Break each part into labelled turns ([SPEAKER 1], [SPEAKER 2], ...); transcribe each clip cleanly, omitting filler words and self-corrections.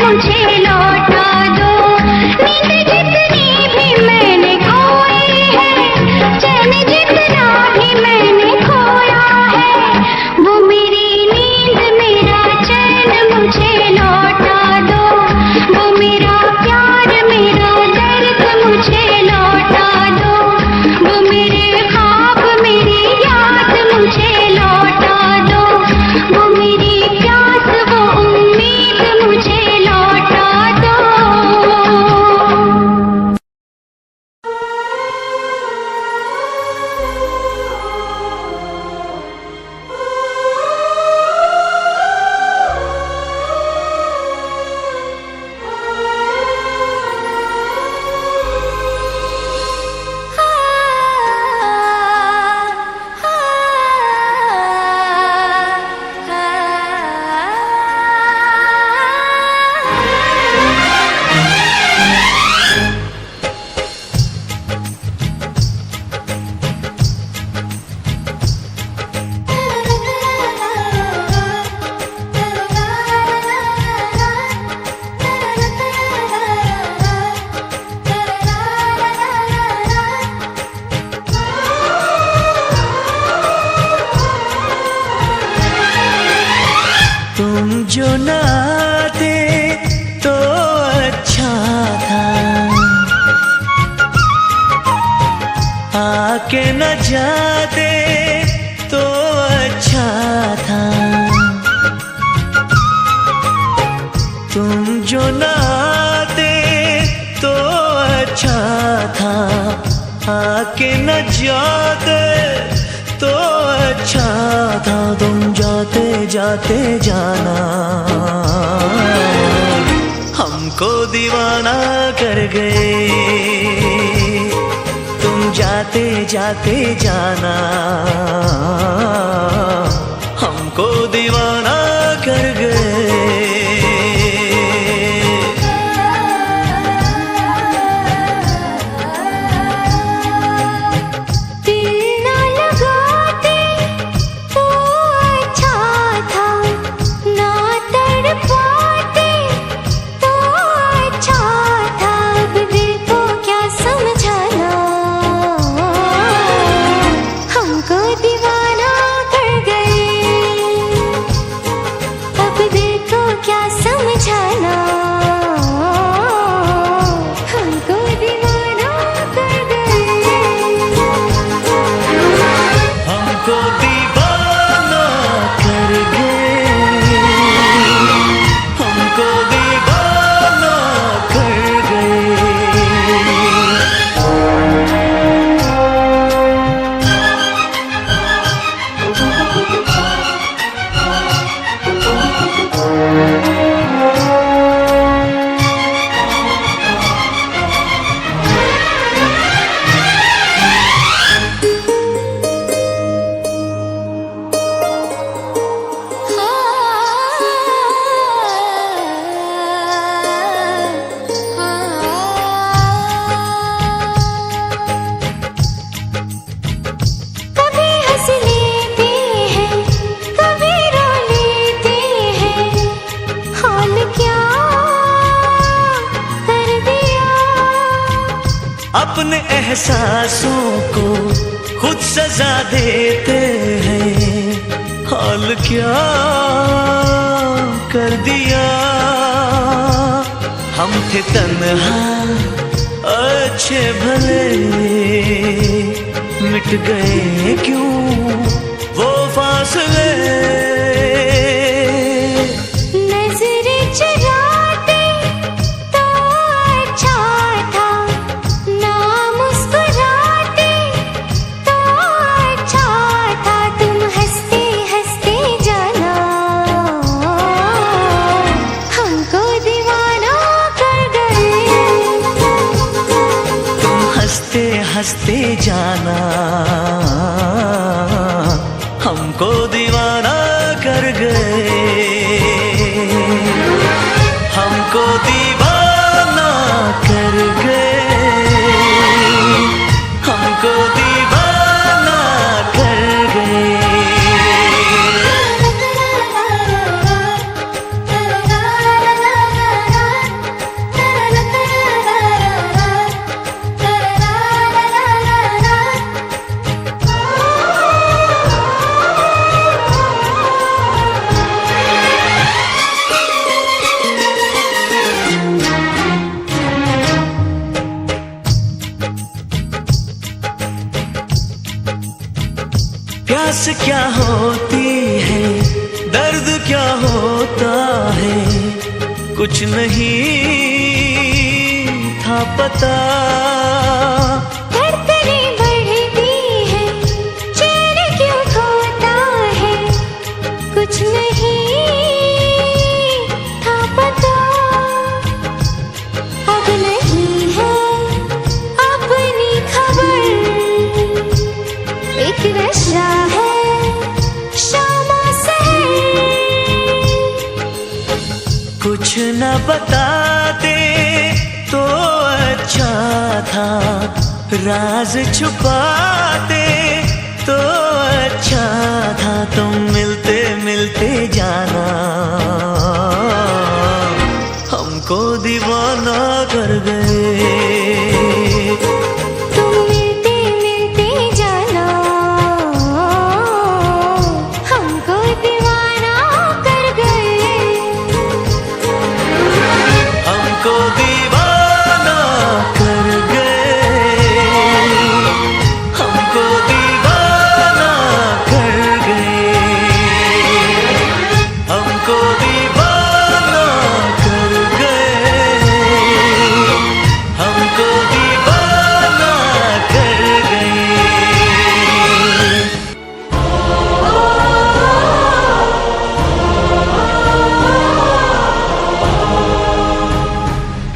[SPEAKER 1] मुझे लौटा दो। नींद जितनी भी मैंने खोई है, चैन जितना भी मैंने खोया है, वो मेरी नींद मेरा चैन मुझे लौटा दो। वो मेरा प्यार मेरा दर्द मुझे लौटा दो। वो मेरे ख्वाब मेरी याद मुझे लौटा दो। वो मेरी प्यास वो उम्मीद मुझे लौटा दो।
[SPEAKER 2] तुम जो न आते तो अच्छा था, आके न जाते तो अच्छा था। तुम जो न आते तो अच्छा था, आके न जाते तो अच्छा था। तुम जाते जाते जाना हमको दीवाना कर गए। तुम जाते जाते जाना हमको दीवाना कर गए। अपने एहसासों को खुद सजा देते हैं। हाल क्या कर दिया, हम थे तन्हा अच्छे भले, मिट गए क्यों वो फासले। हंसते जाना हमको दीवाना कर गए। हमको दीवाना कर गए, हमको दीवाना कर गए। प्यास क्या होती है, दर्द क्या होता है, कुछ नहीं था पता।
[SPEAKER 1] धड़कनें बढ़ती है, चैन क्यों खोता है, कुछ नहीं था पता। अब नहीं है अपनी खबर, एक नशा है शाम सहर।
[SPEAKER 2] कुछ न बताते तो अच्छा था, राज छुपाते तो अच्छा था, तुम मिलते मिलते जाना हमको दीवाना कर गए।
[SPEAKER 1] तुम मिलते मिलते जाना हमको दीवाना कर गए।
[SPEAKER 2] हमको दीवाना कर गए, हमको दीवाना कर गए, हमको दीवाना कर गए, हमको दीवाना कर गए।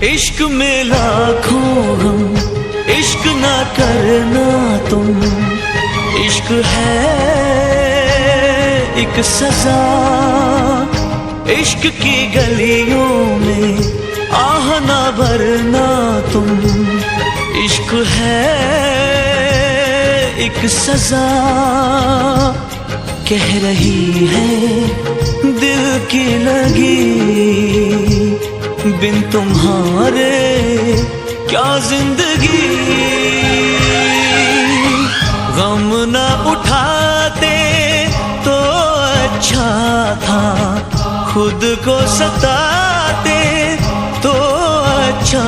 [SPEAKER 2] इश्क में लाखों हम, इश्क ना करना तुम, इश्क है एक सजा। इश्क की गलियों में आह ना भरना तुम, इश्क है एक सजा। कह रही है दिल की लगी, बिन तुम्हारे क्या जिंदगी। गम न उठाते तो अच्छा था, खुद को सताते तो अच्छा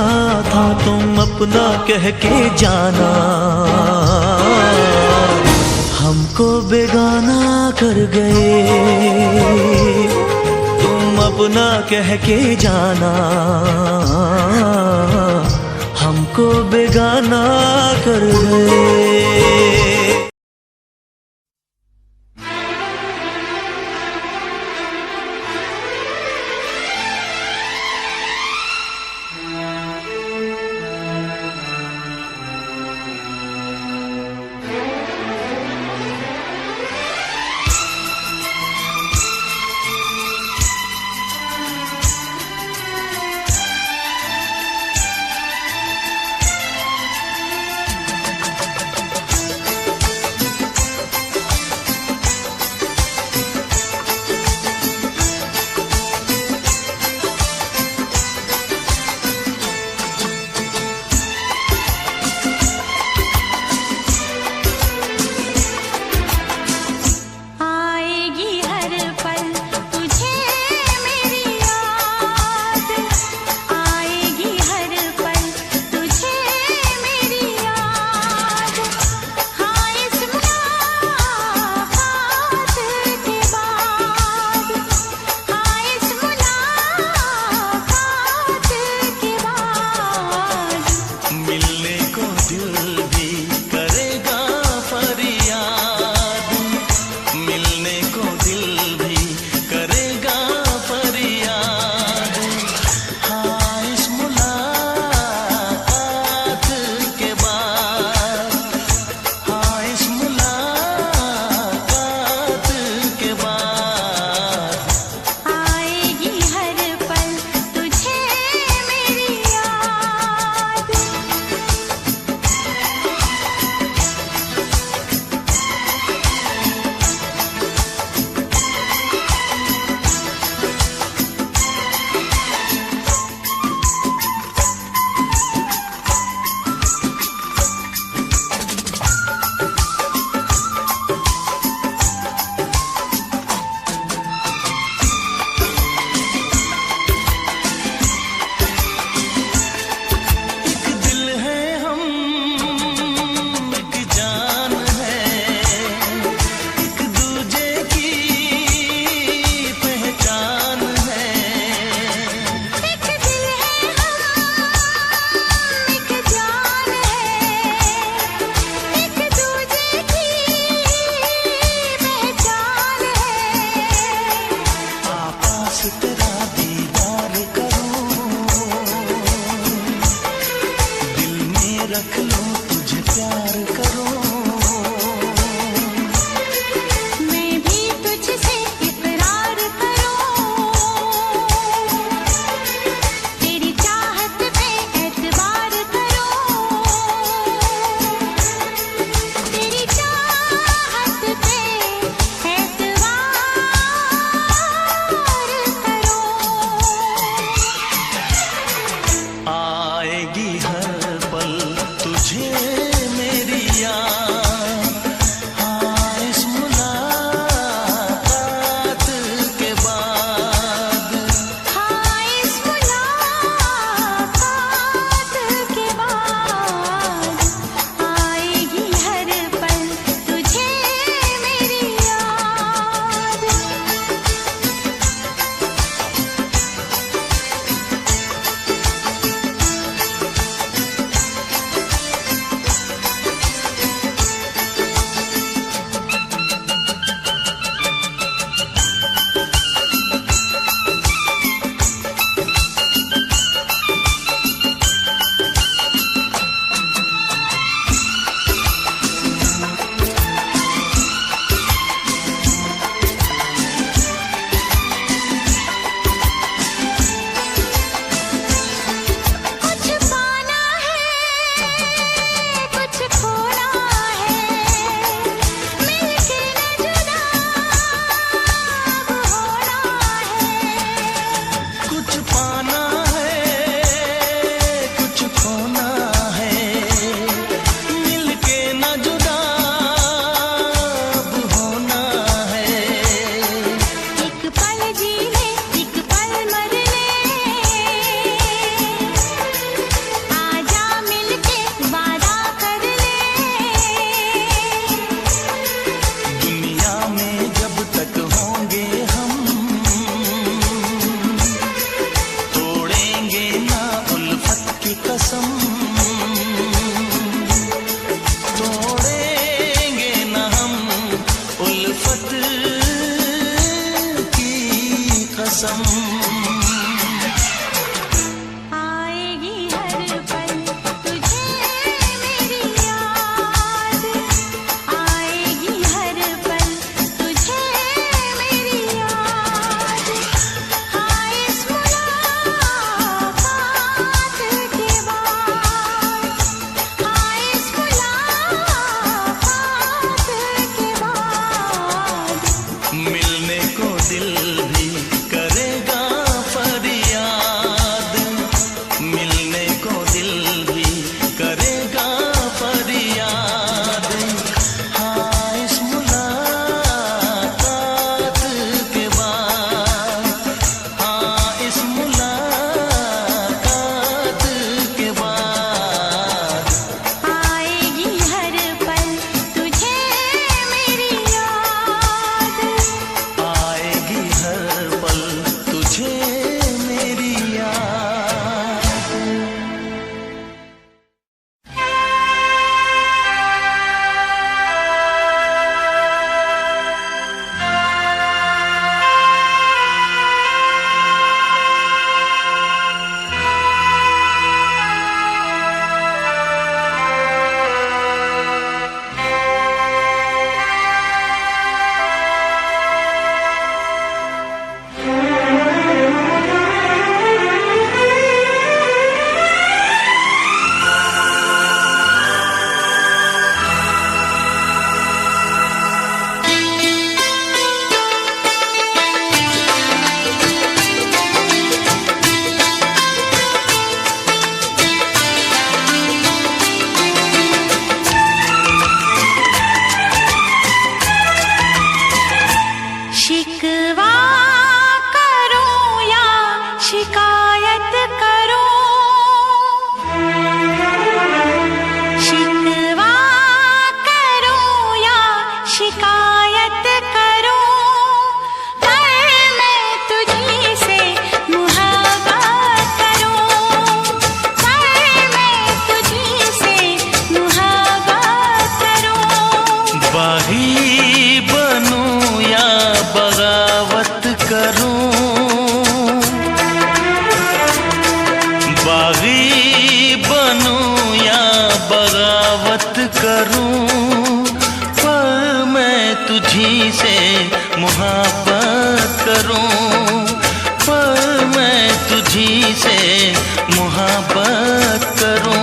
[SPEAKER 2] था, तुम अपना कह के जाना हमको बेगाना कर गए। अपना कह के जाना हमको बेगाना कर गए। तुझी से मोहब्बत करूं, पर मैं तुझी से मोहब्बत करूं।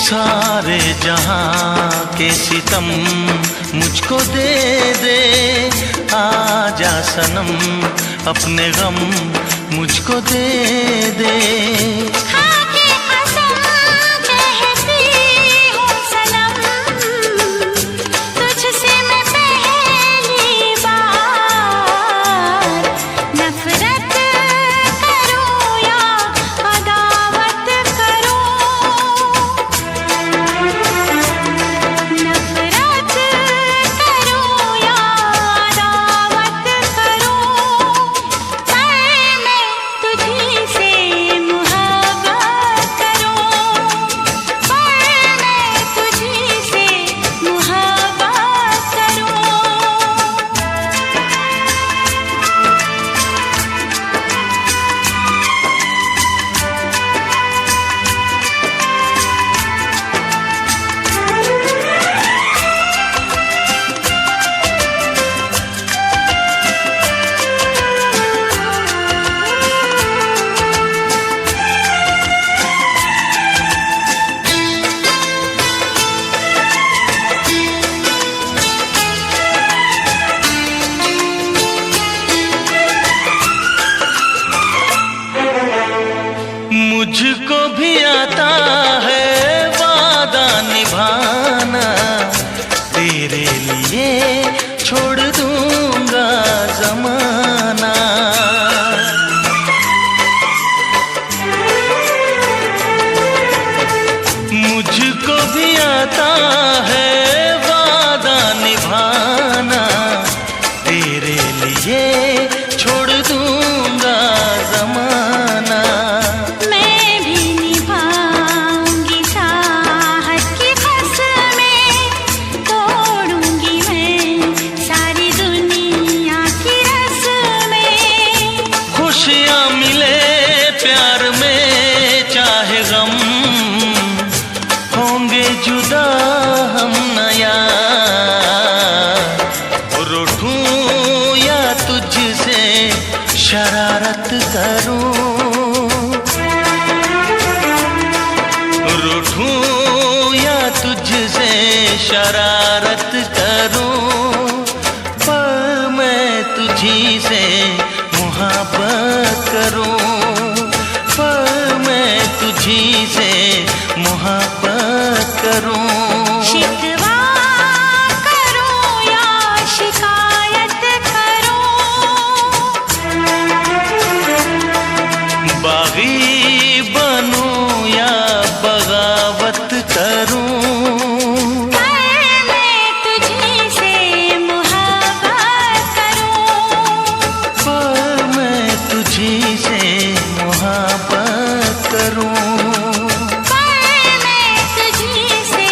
[SPEAKER 2] सारे जहां के सितम मुझको दे दे, आजा सनम अपने गम मुझको दे दे।
[SPEAKER 1] खाके कसम कहती हूँ सनम, तुझसे मैं पहली बार नफरत करूँ या अदावत करूँ, नफरत करूँ या अदावत करूँ, पर मैं तुझी से मोहब्बत करूँ, पर मैं तुझी से मोहब्बत करूँ।
[SPEAKER 2] मुझको भी आता है वादा निभाना, तेरे लिए छोड़ दूंगा जमाना। मुझको भी आता है वादा निभाना, तेरे लिए छोड़ दूंगा जमाना।
[SPEAKER 1] मैं भी निभाऊंगी चाहत की कसमें, तोड़ूंगी मैं सारी दुनिया की रस्में।
[SPEAKER 2] खुशियाँ मिले प्यार में चाहे गम, होंगे जुदा हम नया। रूठूं या तुझसे शरारत करूं, रूठूं या तुझसे शरारत करूं, पर मैं तुझी से मोहब्बत करूं, पर मैं तुझी से मोहब्बत करूं।
[SPEAKER 1] शिकवा करूं या शिकायत करूं,
[SPEAKER 2] बागी बनूं या बगावत करूं,
[SPEAKER 1] पर मैं तुझी से मोहब्बत करूं,
[SPEAKER 2] पर मैं तुझी से मोहब्बत करूं,
[SPEAKER 1] पर मैं तुझी से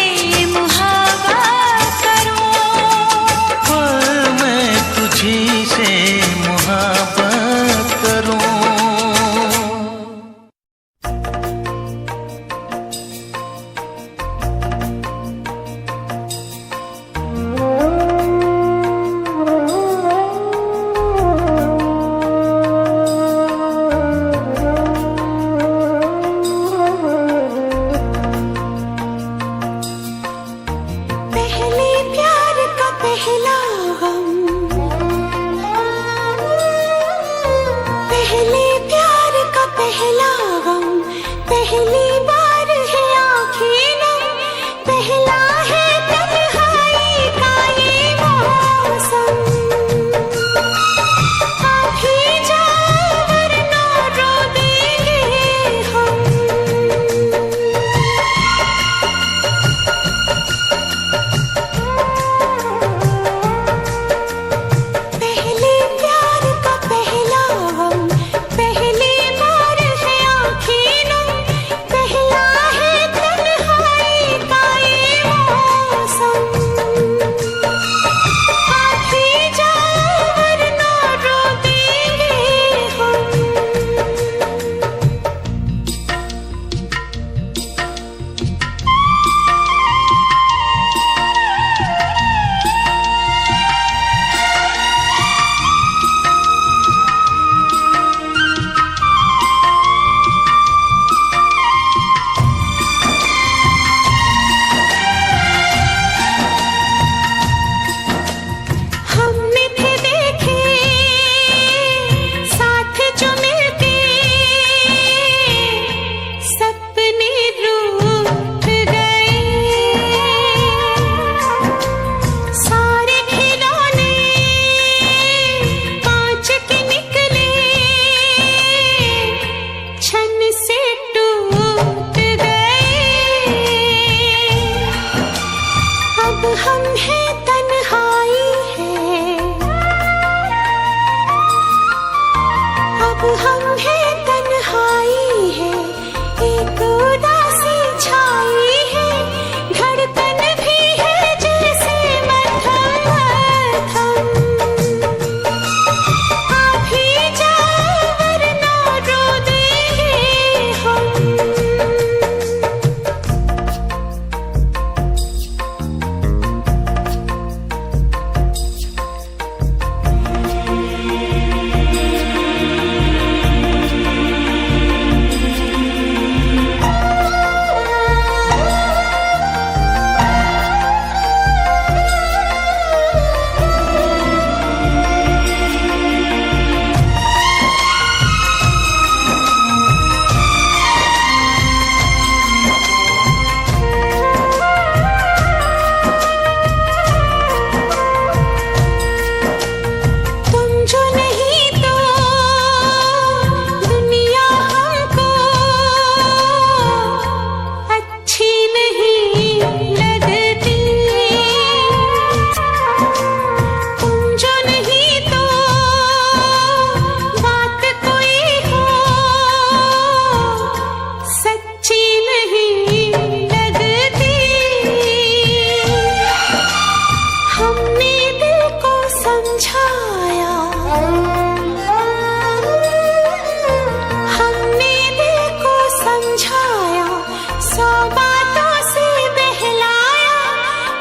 [SPEAKER 1] सौ बातों से बहलाया,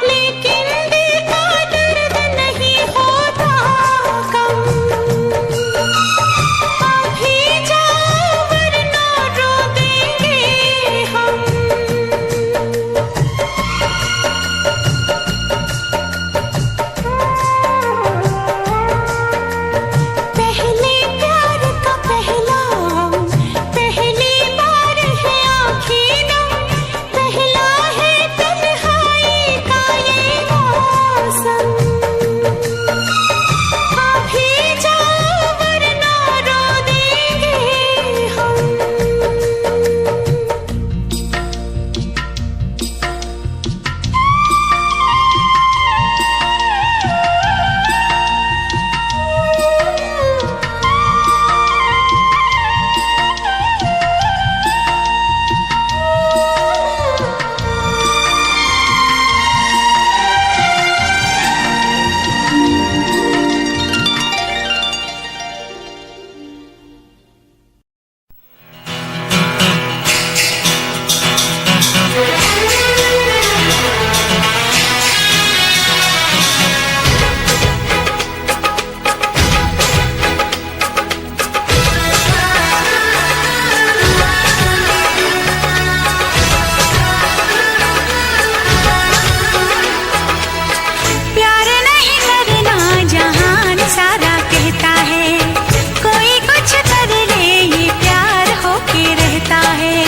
[SPEAKER 1] लेकिन दिल का दर्द नहीं होता कम। अभी जाओ वरना रो देंगे हम। पहले प्यार का पहला, पहली बार है आखिर दम, पहला है तन्हाई का ये मौसम। अभी जाओ वरना रो देंगे हम। प्यार नहीं करना जहान सारा कहता है, कोई कुछ कर ले ये प्यार होके रहता है।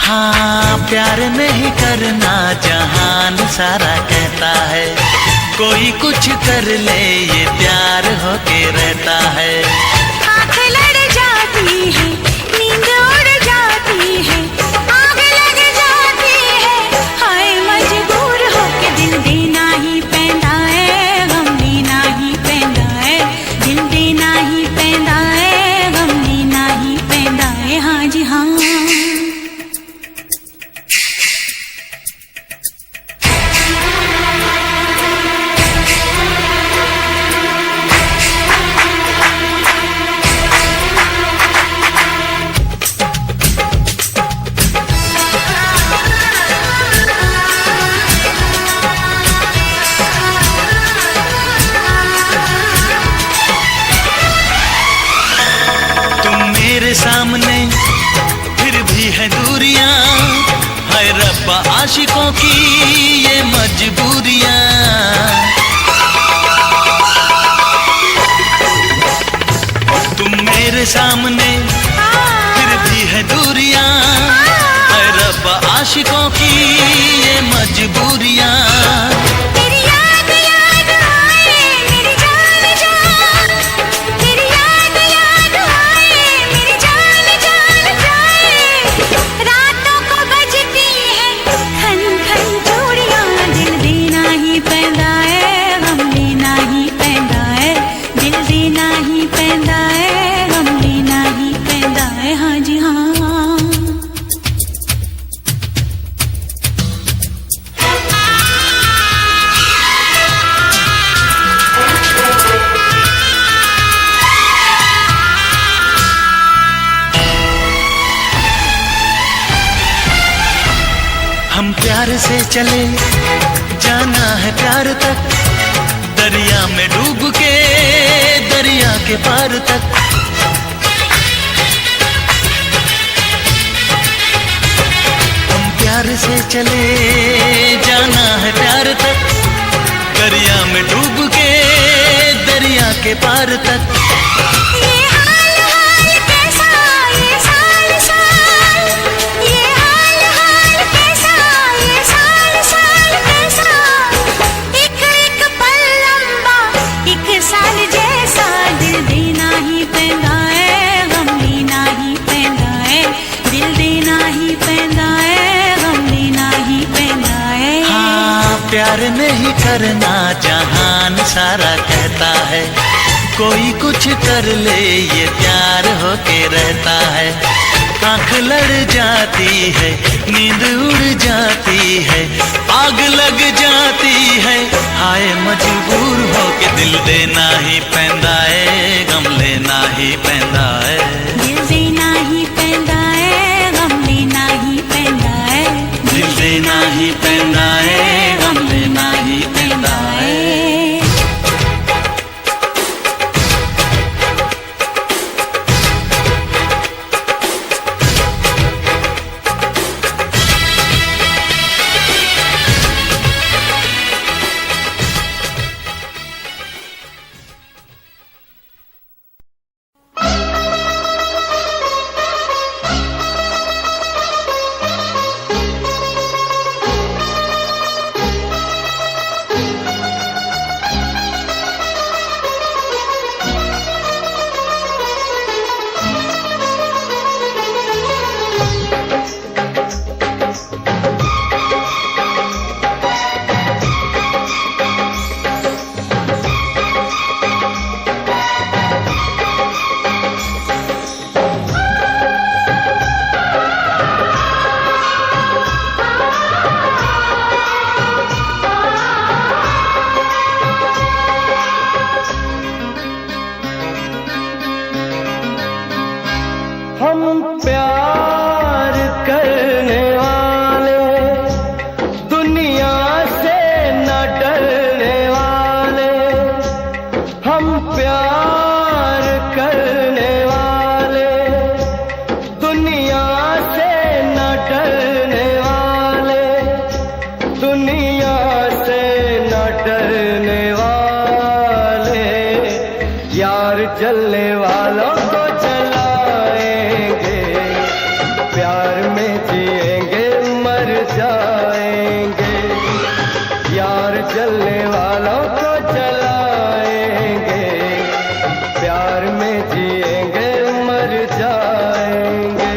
[SPEAKER 2] हाँ, प्यार नहीं करना जहान सारा कहता है, कोई कुछ कर ले ये प्यार होके रहता है।
[SPEAKER 1] आँख लड़ जाती है, नींद उड़ जाती है, आग लग जाती है, हाय मजबूर होके दिल देना ही पैंदा है, गम देना ही पैंदा है, दिल देना ही पैंदा है, गम देना ही पैंदा है। हाँ जी हाँ।
[SPEAKER 2] तुम मेरे सामने फिर भी है दूरियां, है रब्बा आशिकों की ये मजबूरियां। तुम मेरे सामने फिर भी है दूरियां, है रब्बा आशिकों की ये मजबूरियां।
[SPEAKER 1] तेरी याद याद आए मेरी जान जान, तेरी याद याद आए मेरी जान जान जाए। रातों को बजती है खन खन चूड़ियां, दिल देना ही पैंदा है, गम देना ही पैंदा है, दिल देना ही पैंदा है, गम देना ही पैंदा है। हाँ जी हाँ।
[SPEAKER 2] हम प्यार से चले जाना है प्यार तक, दरिया में डूब के दरिया के पार तक। हम प्यार से चले जाना है प्यार तक, दरिया में डूब के दरिया के पार तक।
[SPEAKER 1] ये हाल हाल कैसा, ये साल साल, ये हाल हाल कैसा, ये साल साल कैसा। एक एक पल लंबा, एक साल जैसा, दिल देना ही पैंदा है, गम देना ही पैंदा है, दिल देना ही पैंदा है, गम देना ही पैंदा है।
[SPEAKER 2] हाँ, प्यार नहीं करना जहान सारा कहता है, कोई कुछ कर ले ये प्यार होके रहता है। आँख लड़ जाती है, नींद उड़ जाती है, आग लग जाती है, हाय मजबूर होके दिल देना ही पैंदा है, गम लेना ही पैंदा है,
[SPEAKER 1] दिल देना ही
[SPEAKER 3] प्यार करने वाले, दुनिया से न डरने वाले, हम प्यार करने वाले, दुनिया से न डरने वाले, दुनिया से न डरने वाले, यार जलने वालों को जलाएंगे, प्यार में जिएंगे मर जाएंगे, यार जलने वालों को जलाएंगे, प्यार में जिएंगे मर जाएंगे।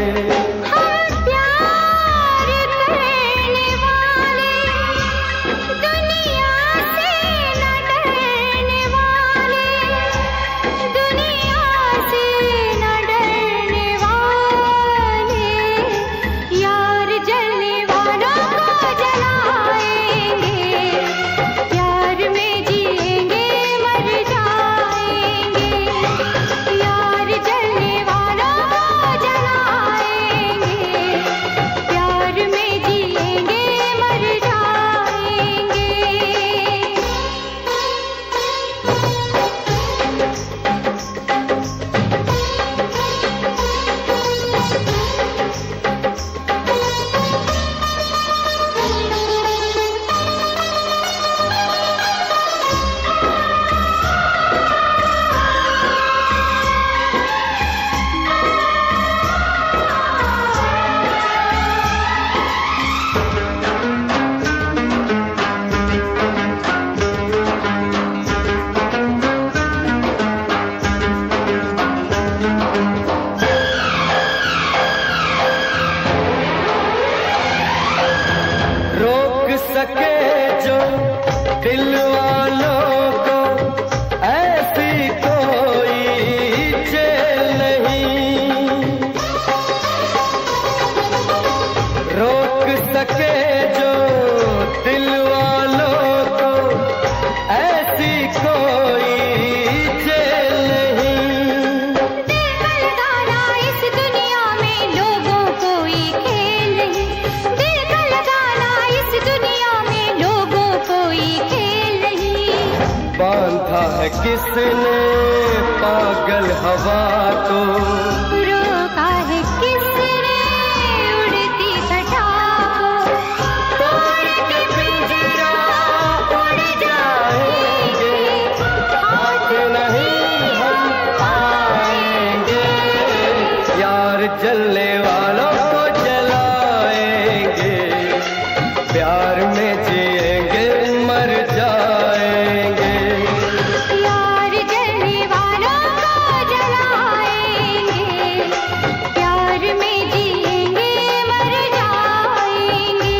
[SPEAKER 1] हम प्यार करने वाले, दुनिया से न डरने वाले, दुनिया से न डरने वाले, यार जलने वालों को जलाएंगे, प्यार में जिएंगे मर जाएंगे, यार जलने वालों को जलाएंगे, प्यार में जिएंगे मर जाएंगे।
[SPEAKER 3] रोक सके जो दिल वालों को, ऐसी कोई जेल नहीं, रोक सके जो दिल वालों को, ऐसी कोई जेल नहीं।
[SPEAKER 1] दिल का लगाना इस दुनिया में लोगों कोई खेल नहीं, दिल का लगाना इस दुनिया में लोगों कोई खेल नहीं।
[SPEAKER 3] बांधा है किसने पागल हवा को,
[SPEAKER 1] रोका है किसने उड़ती घटा को,
[SPEAKER 3] तोड़ के पिंजरा उड़ जाएंगे, हाथ नहीं हम आएंगे, यार जलने वालों को जलाएंगे, प्यार में जिएंगे मर जाएंगे,
[SPEAKER 1] यार जलने वालों को जलाएंगे, प्यार में जिएंगे मर जाएंगे।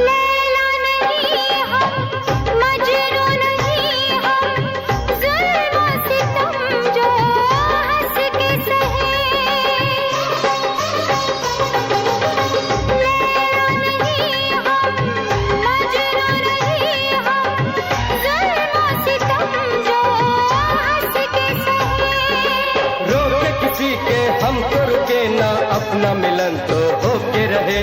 [SPEAKER 1] लैला नहीं हम, मजनू नहीं हम, ज़ुल्म सितम जो हंस के सहे। लैला नहीं हम, मजनू नहीं हम, ज़ुल्म सितम जो हंस के सहे।
[SPEAKER 3] रोके किसी के हम तो रुके ना, अपना मिलन तो होके रहे,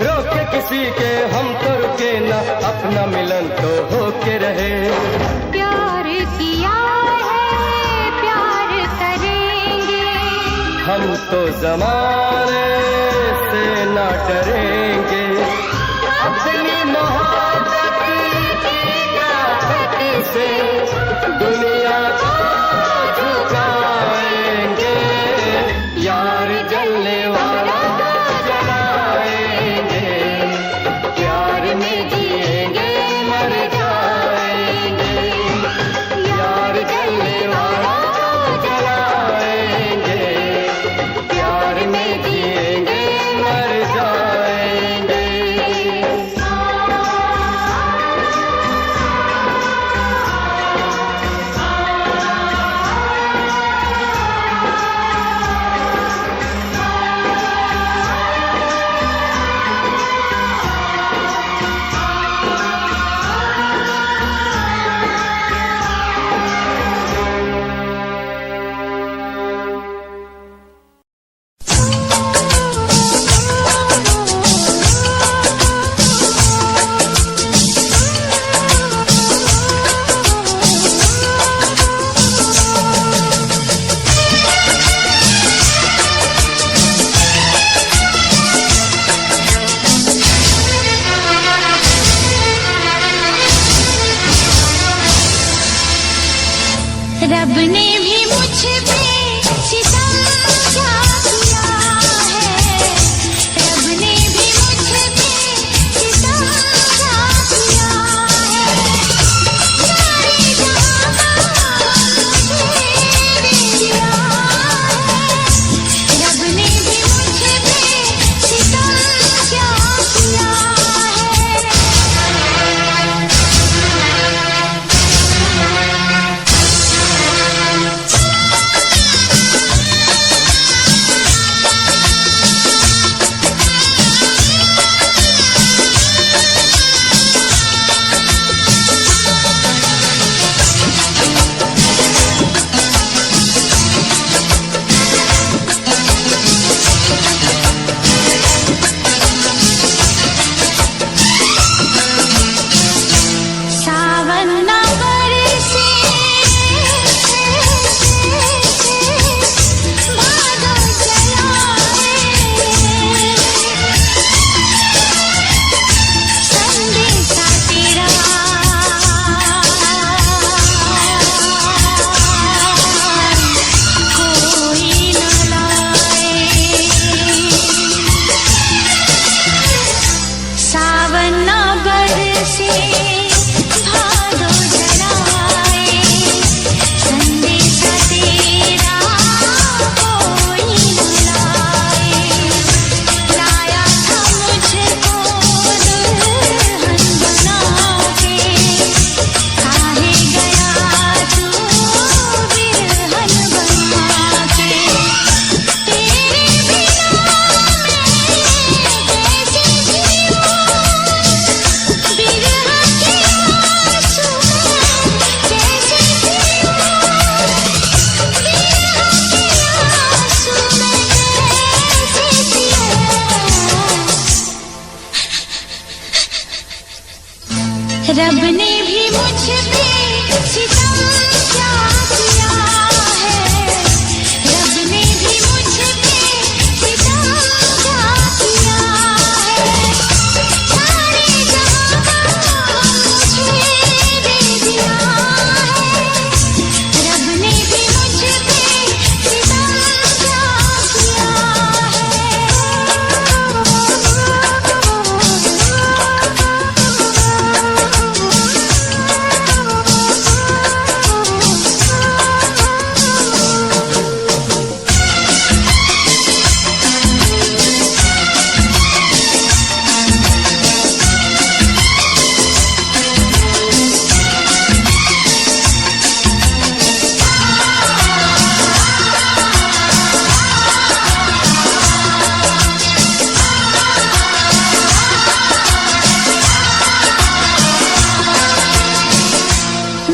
[SPEAKER 3] रोके किसी के हम तो रुके ना, अपना मिलन तो होके रहे,
[SPEAKER 1] प्यार किया है प्यार करेंगे,
[SPEAKER 3] हम तो जमाने से ना डरेंगे, अपनी मोहब्बत की ताकत से दुनिया को झुकाएंगे, यार जलने वालों को जलाएंगे, प्यार में जिएंगे मर जाएंगे, यार जलने वालों को जलाएंगे,
[SPEAKER 1] रब ने भी मुझ पे सितम क्या किया है, रब ने भी मुझ पे सितम क्या किया है। सारे जहां का मुझे दे दिया है, रब ने भी मुझ पे सितम क्या किया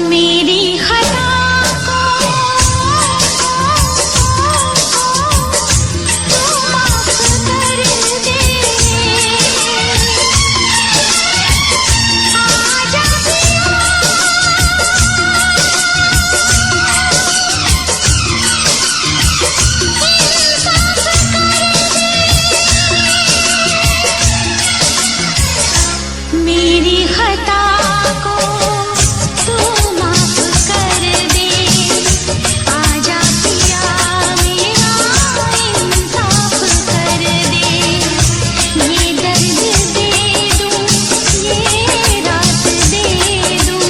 [SPEAKER 1] मेरी खता को तू माफ कर दे, आजा पिया मेरी खता को तू माफ कर दे, आजा पिया मेरा इंसाफ कर दे। ये दर्द दे दूं, ये रात दे दूं,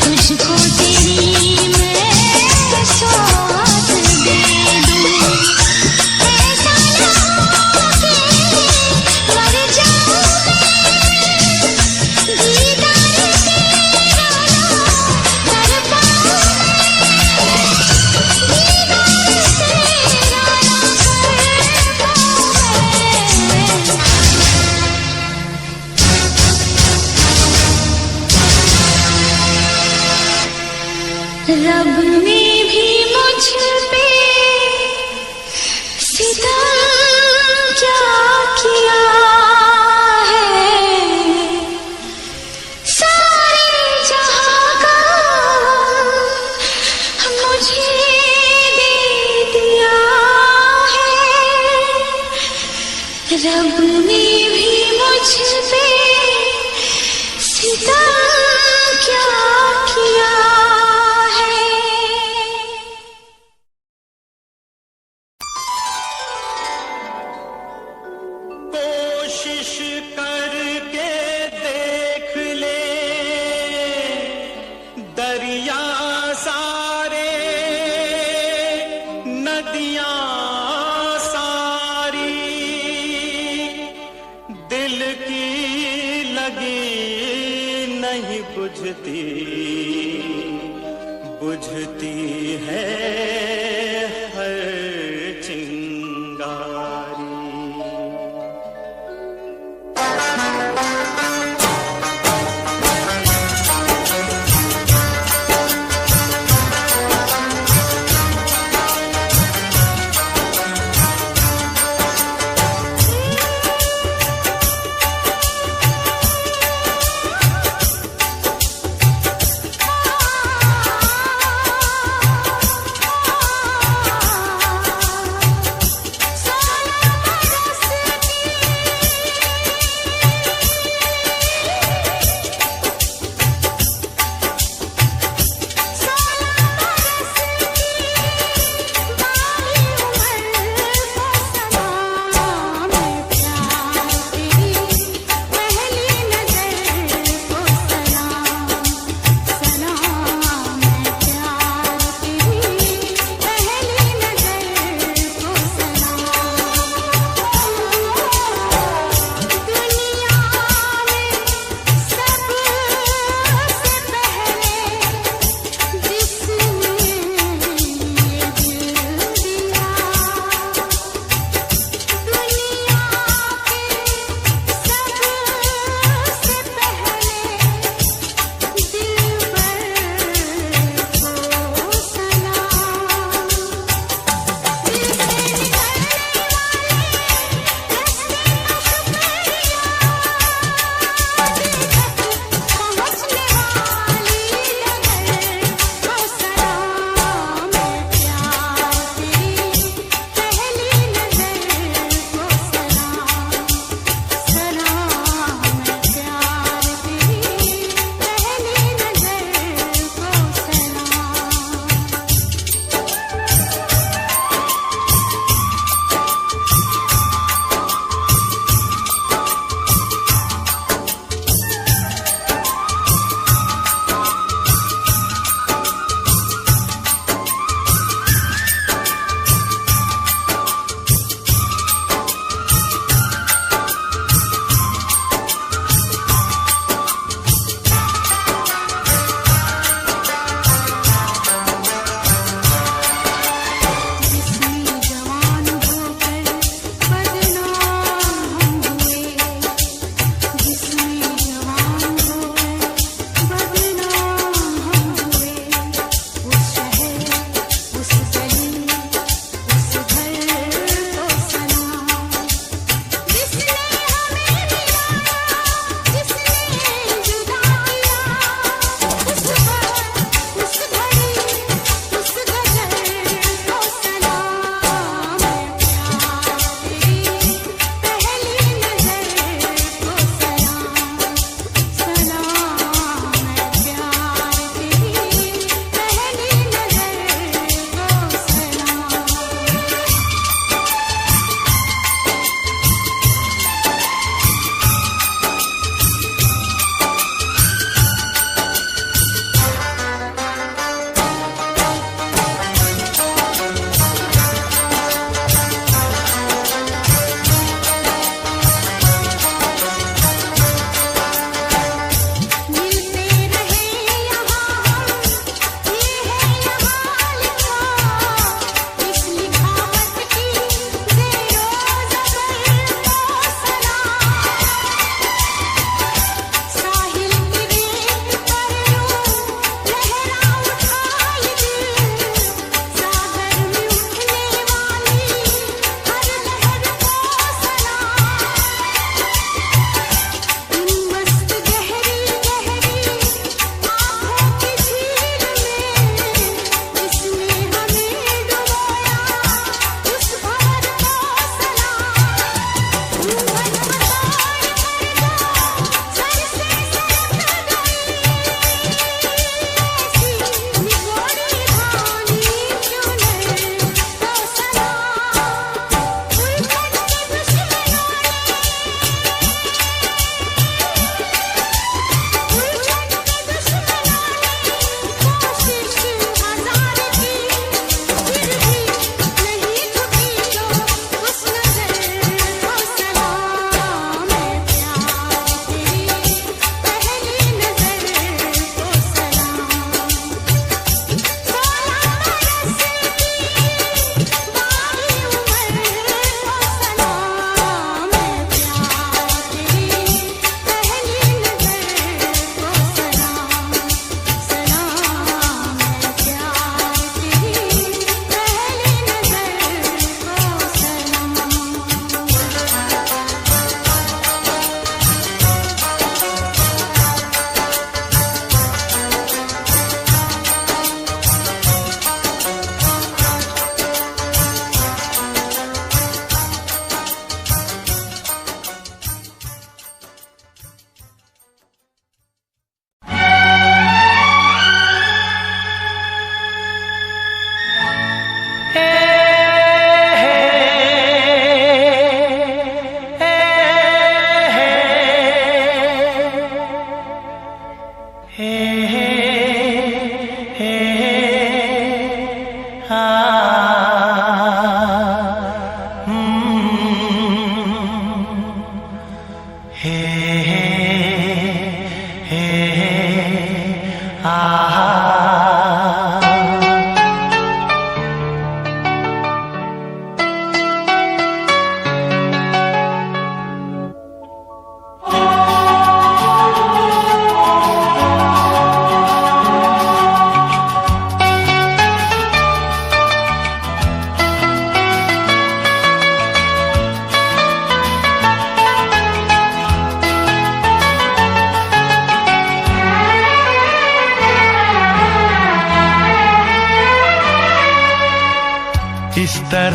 [SPEAKER 1] तुझको तेरी मैं सौगात दे दूं। ऐसा ना हो कि मर जाऊं दीदार तेरा ना कर पाऊं, दीदार तेरा ना कर पाऊं। रब ने भी मुझ पे सितम क्या किया है, सारे जहां का मुझे दे दिया है, रब ने भी मुझ पे सितम क्या किया है।
[SPEAKER 2] कोशिश करके देख ले, दरिया सारे नदियां सारी, दिल की लगी नहीं बुझती, बुझती है हर चिंगारी।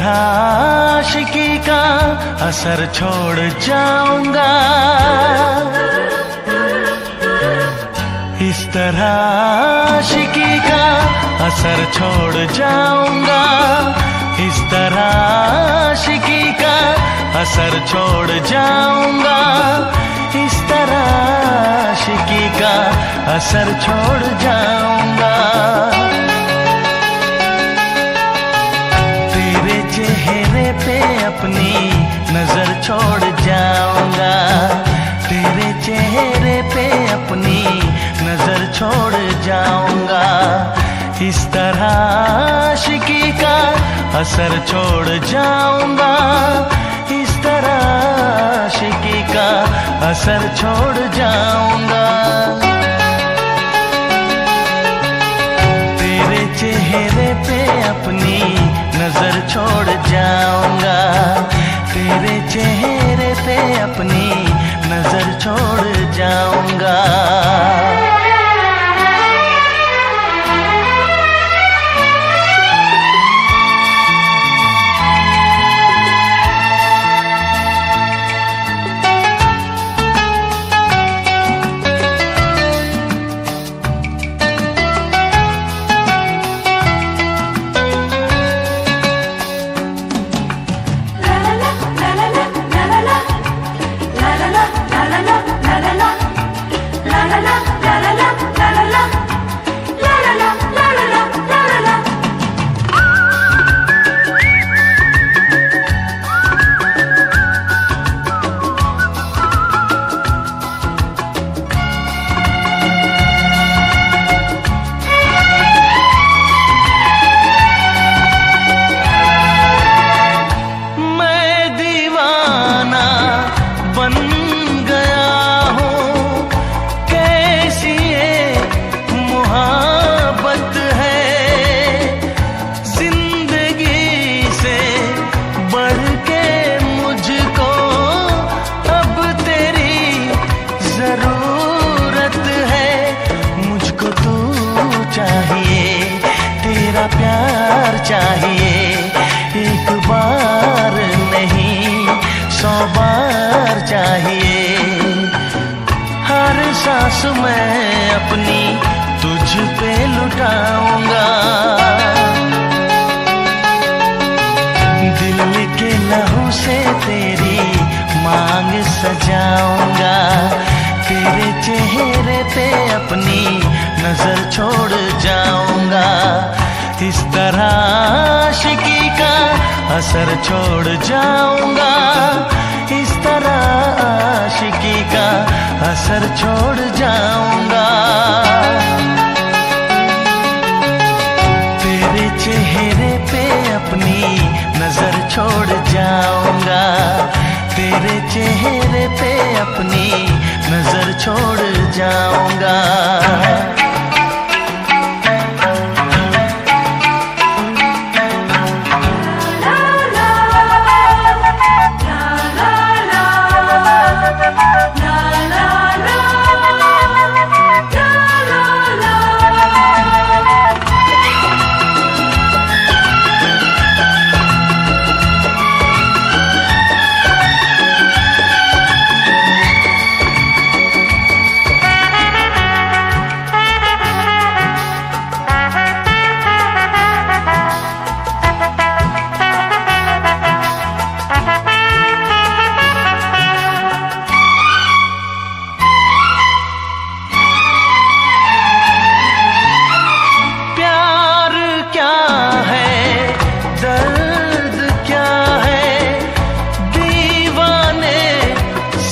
[SPEAKER 2] तरह आशिकी का असर छोड़ जाऊंगा, इस तरह आशिकी का असर छोड़ जाऊंगा, इस तरह आशिकी का असर छोड़ जाऊंगा, इस तरह आशिकी का असर छोड़ जाऊंगा। तेरे चेहरे पे अपनी नजर छोड़ जाऊंगा, तेरे चेहरे पे अपनी नजर छोड़ जाऊंगा, इस तरह आशिकी का असर छोड़ जाऊंगा, इस तरह आशिकी का असर छोड़ जाऊंगा। तेरे चेहरे पे अपनी नजर छोड़ जाऊंगा, तेरे चेहरे पे अपनी नजर छोड़ जाऊंगा। प्यार चाहिए, एक बार नहीं 100 बार चाहिए, हर सांस मैं अपनी तुझ पे लुटाऊंगा, दिल के लहू से तेरी मांग सजाऊंगा, तेरे चेहरे पे अपनी नजर छोड़ जाऊंगा, इस तरह आशिकी का असर छोड़ जाऊंगा, इस तरह आशिकी का असर छोड़ जाऊंगा। तेरे चेहरे पे अपनी नजर छोड़ जाऊंगा, तेरे चेहरे पे अपनी नजर छोड़ जाऊंगा।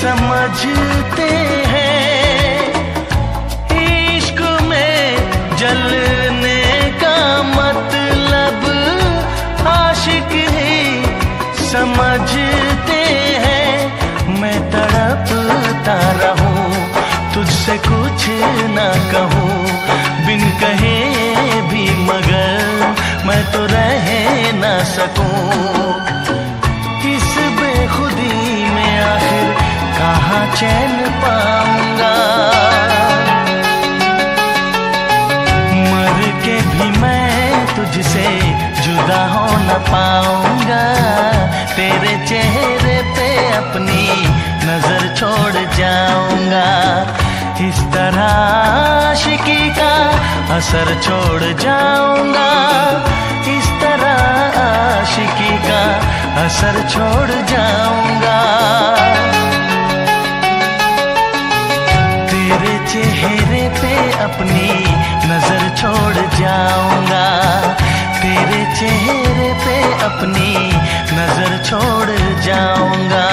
[SPEAKER 2] समझते हैं इश्क में जलने का मतलब आशिक ही समझते हैं। मैं तड़पता रहूं तुझसे कुछ ना कहूं, बिन कहे भी मगर मैं तो रह ना सकूं। इस बेखुदी में आखिर कहाँ चैन पाऊंगा, मर के भी मैं तुझसे जुदा हो न पाऊंगा। चेहरे पे अपनी नजर छोड़ जाऊंगा, इस तरह आशिकी का असर छोड़ जाऊंगा, इस तरह आशिकी का असर छोड़ जाऊंगा। तेरे चेहरे पे अपनी नजर छोड़ जाऊंगा, तेरे चेहरे पे अपनी नजर छोड़ जाऊंगा।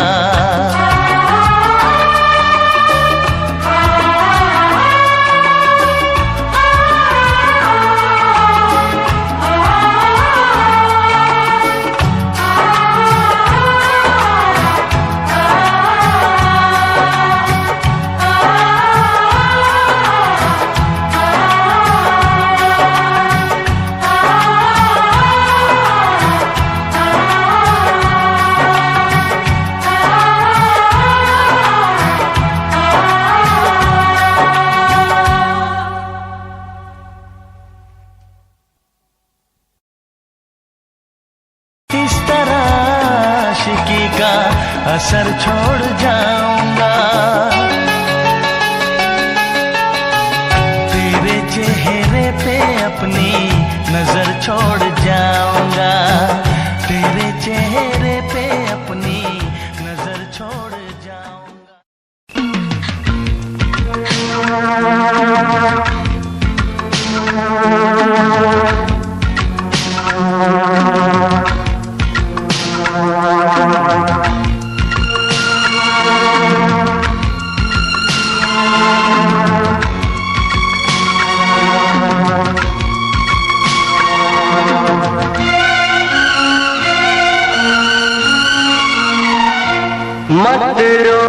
[SPEAKER 2] असर छोड़ जाऊंगा, तेरे चेहरे पे अपनी नजर छोड़ जाऊंगा, तेरे चेहरे पे अपनी नजर छोड़ जाऊंगा।
[SPEAKER 3] मत रो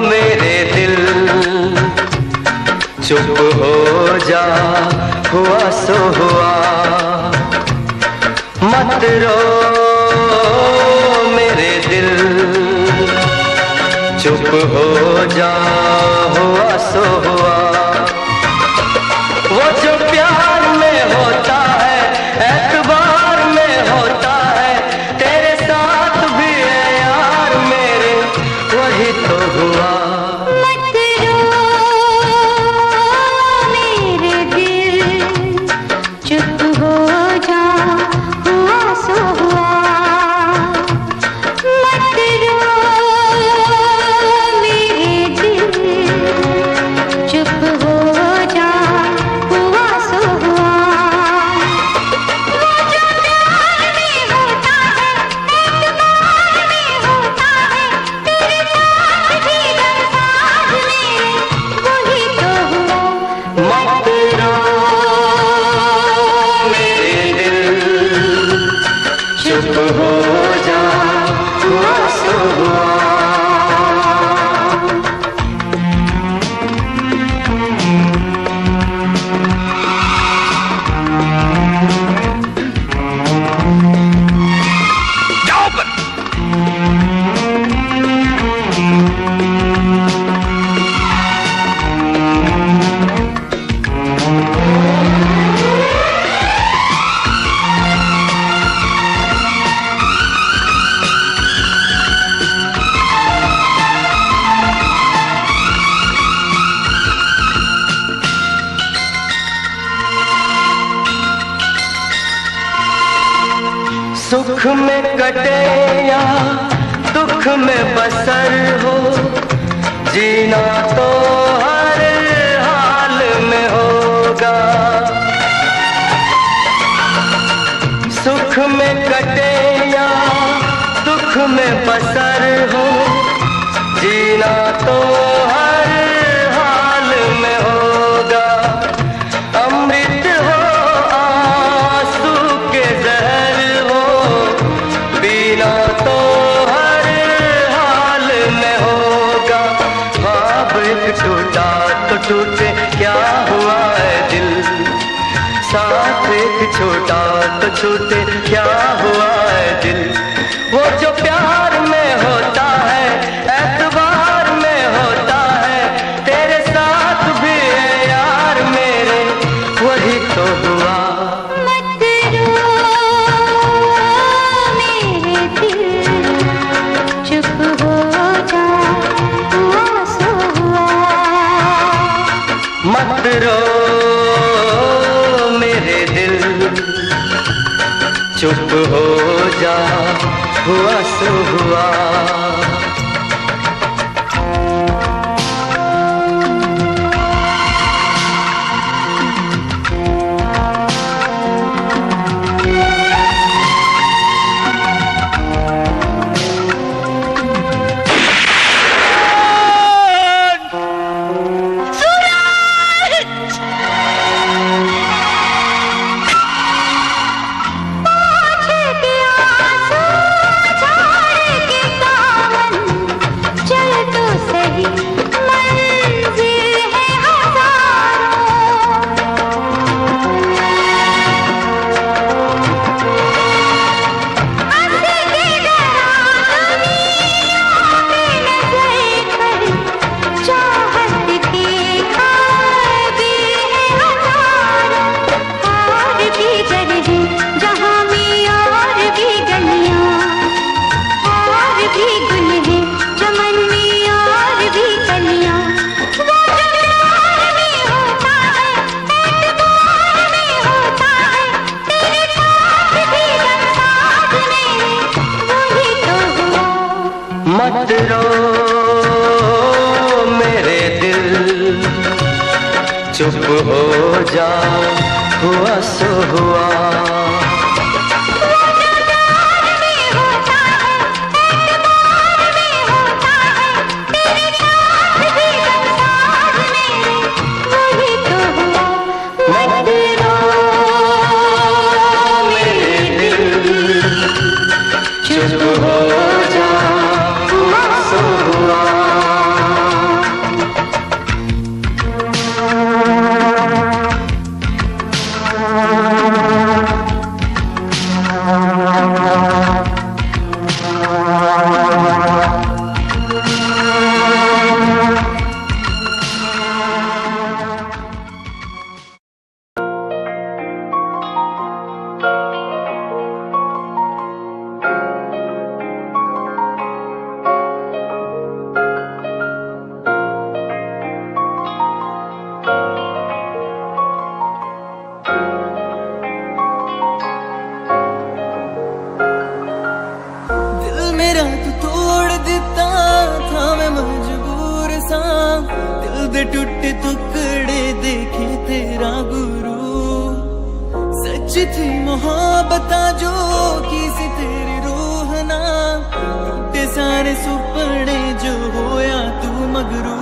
[SPEAKER 3] मेरे दिल, चुप हो जा, हुआ सो हुआ। मत रो मेरे दिल, चुप हो जा, हुआ सो हुआ। वो जो प्यार में होता है, एतबार में होता है, तेरे साथ भी है यार मेरे, वही तो हुआ।
[SPEAKER 1] मत रो मेरे दिल, चुप हो जा, हुआ सो हुआ। मत रो मेरे दिल, चुप हो जा, हुआ सो हुआ। वो जो प्यार में होता है, एतबार में होता है, तेरे साथ भी गमसाज मेरे, वही तो हुआ।
[SPEAKER 3] मत रो मेरे दिल, चुप हो जा, हुआ सो हुआ। सुख में कटे या दुख में बसर हो, जीना तो हर हाल में होगा। सुख में कटे या दुख में बसर हो, जीना तो हर हाल में होगा। अमृत हो आंसू के जहर हो, पीना तो हर हाल में होगा। ख्वाब एक टूटा तो टूटे, क्या हुआ है दिल, साथ एक छोटा तो छूटे, क्या हुआ है दिल। वो जो प्यार में होता है, एतबार में होता है, तेरे साथ भी है यार मेरे, वही तो हुआ।
[SPEAKER 1] मत रो मेरे दिल,
[SPEAKER 3] जा, हुआ सो हुआ। मत रो मेरे दिल, चुप हो जा, हुआ सो हुआ।
[SPEAKER 4] दे टुटे टुकड़े देखे तेरा गुरु, सच थी मोहब्बत जो किसी तेरी रूह ना, टूटे सारे सुपने जो होया तू मगरू।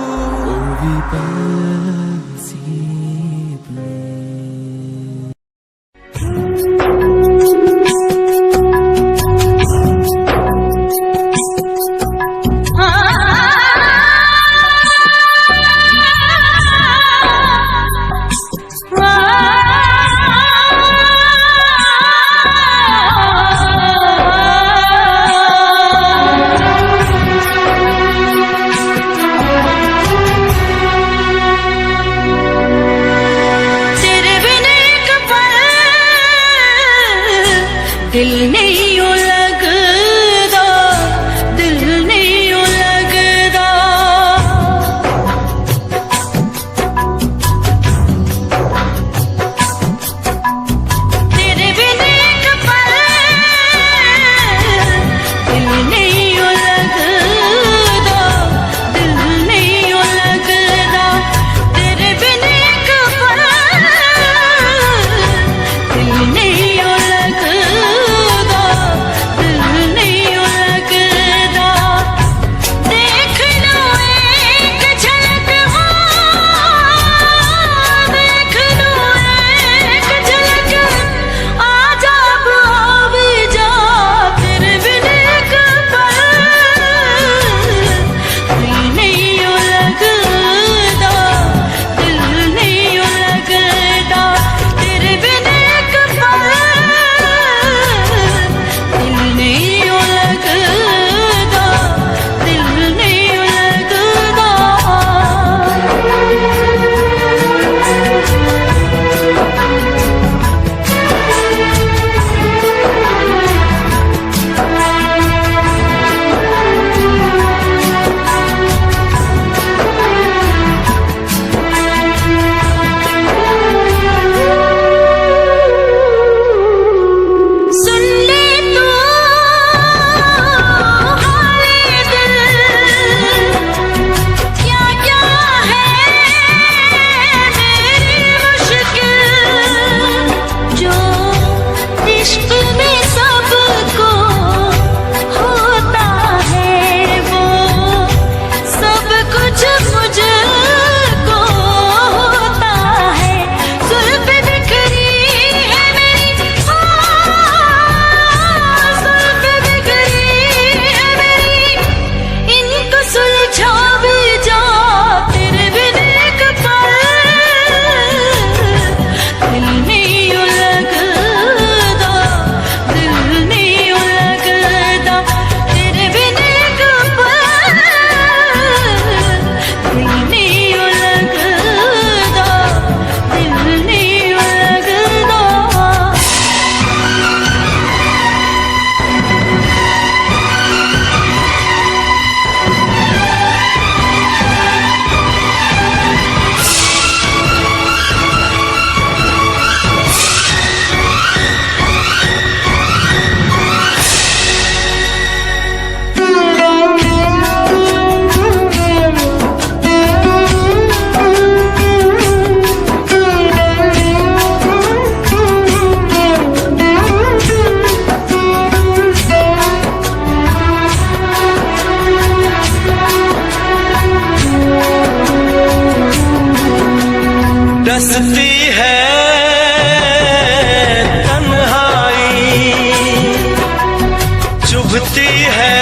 [SPEAKER 3] छुपती है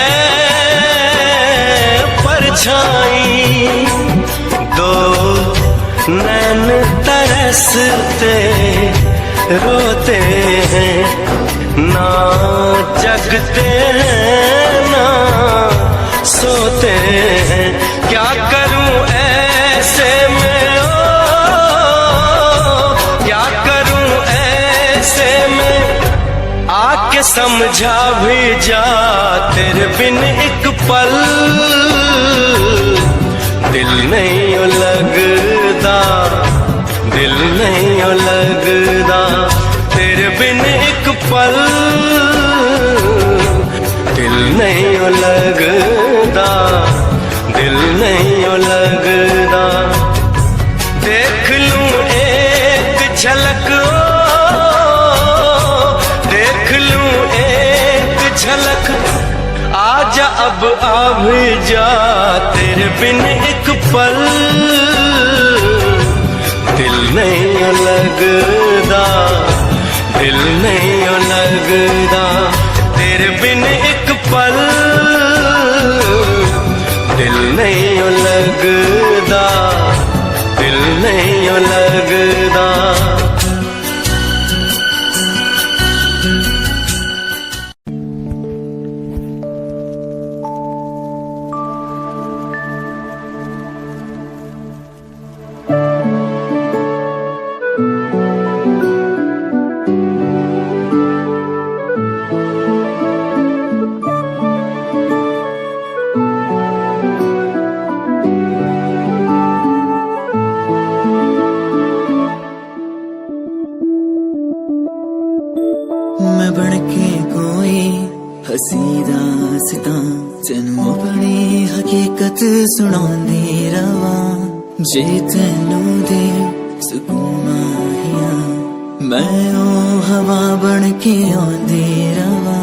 [SPEAKER 3] परछाई, दो नैन तरसते रोते हैं, ना जगते हैं ना सोते हैं। क्या करूं ऐसे में, क्या करूं ऐसे में, आके समझा भी जा तेरे बिन एक पल दिल नहीं लगदा, दिल नहीं लगदा तेरे बिन एक पल दिल नहीं लगदा, दिल नहीं लगदा। देख लूं एक झलक, देख लूं एक झलक, आजा अब आ भी जा तेरे बिन एक पल दिल नहीं लगदा, दिल नहीं लगदा तेरे बिन एक पल दिल नहीं लगदा, दिल नहीं लगदा।
[SPEAKER 4] मैं बनके कोई हसी दास्तां तेनू अपनी हकीकत सुनांदी रवां, जे तेनू दे सुकून माहिया मैं ओ हवा बनके आंदी रवां।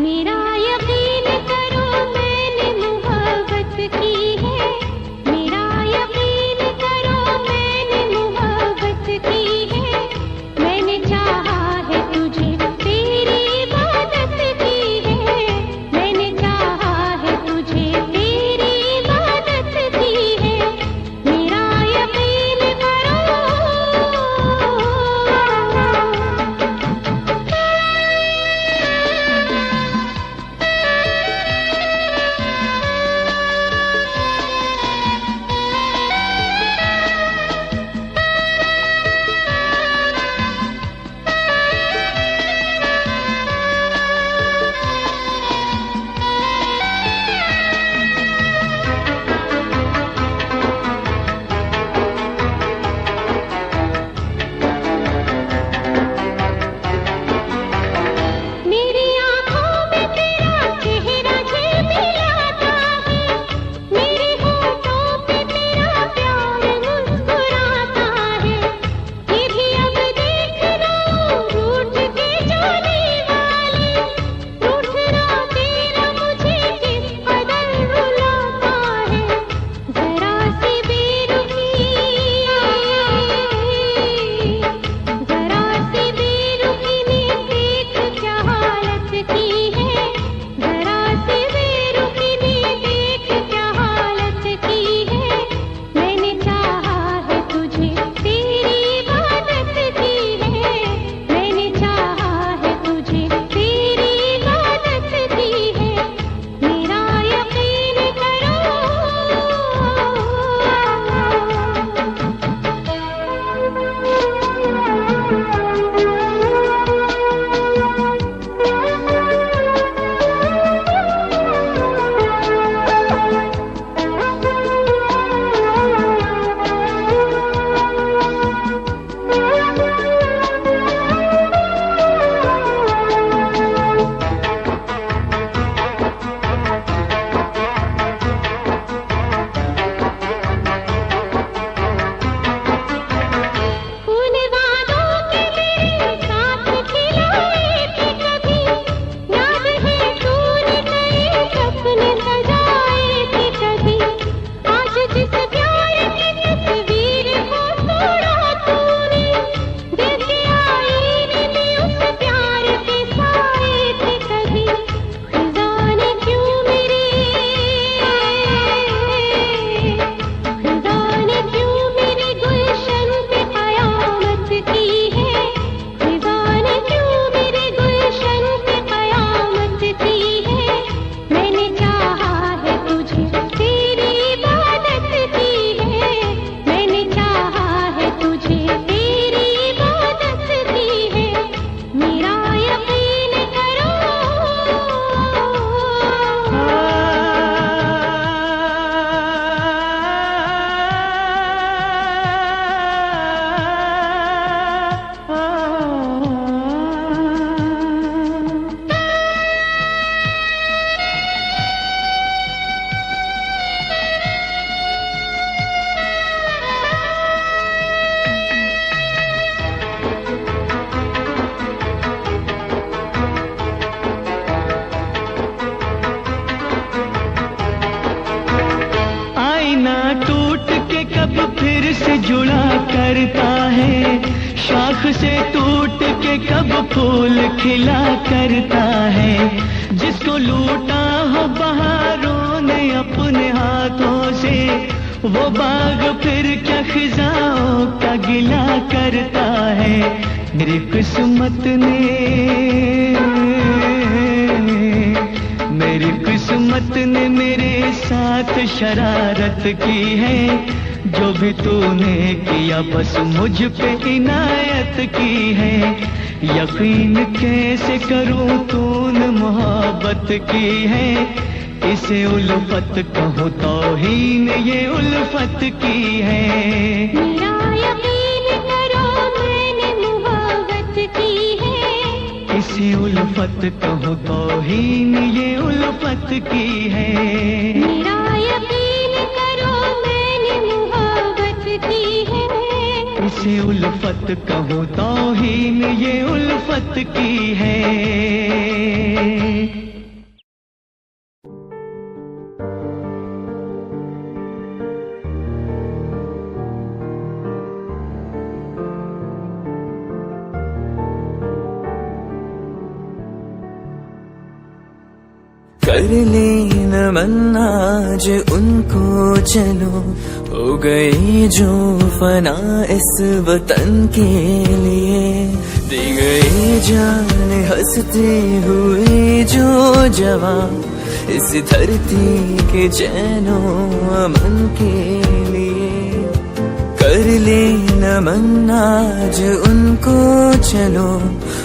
[SPEAKER 1] मेरा यकीन करो मैंने मोहब्बत की है, मेरा यकीन करो मैंने
[SPEAKER 5] करता है, शाख से टूट के कब फूल खिला करता है। जिसको लूटा हो बहारों ने अपने हाथों से, वो बाग फिर क्या खिजाओं का गिला करता है। मेरी किस्मत ने मेरे साथ शरारत की है। जो भी तूने किया बस मुझ पे इनायत की है। यकीन कैसे करूं तूने मोहब्बत की है। इसे उल्फत कहूं तौहीन ये उल्फत की है।
[SPEAKER 1] मेरा यकीन करो मैंने मोहब्बत की है।
[SPEAKER 5] इसे उल्फत कहूं तौहीन ये उल्फत की है।
[SPEAKER 1] मेरा यकीन करो मैंने मोहब्बत की है।
[SPEAKER 5] इसे उल्फत कहूं तौहीन ये उल्फत की है।
[SPEAKER 4] कर ले नमन आज उनको चलो, हो गई जो फना इस वतन के लिए। दी गई जान हंसते हुए जो जवान, इस धरती के चैनो अमन के लिए। कर ले नमन आज उनको चलो,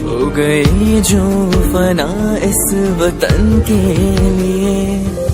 [SPEAKER 4] हो गई जो फना इस वतन के लिए।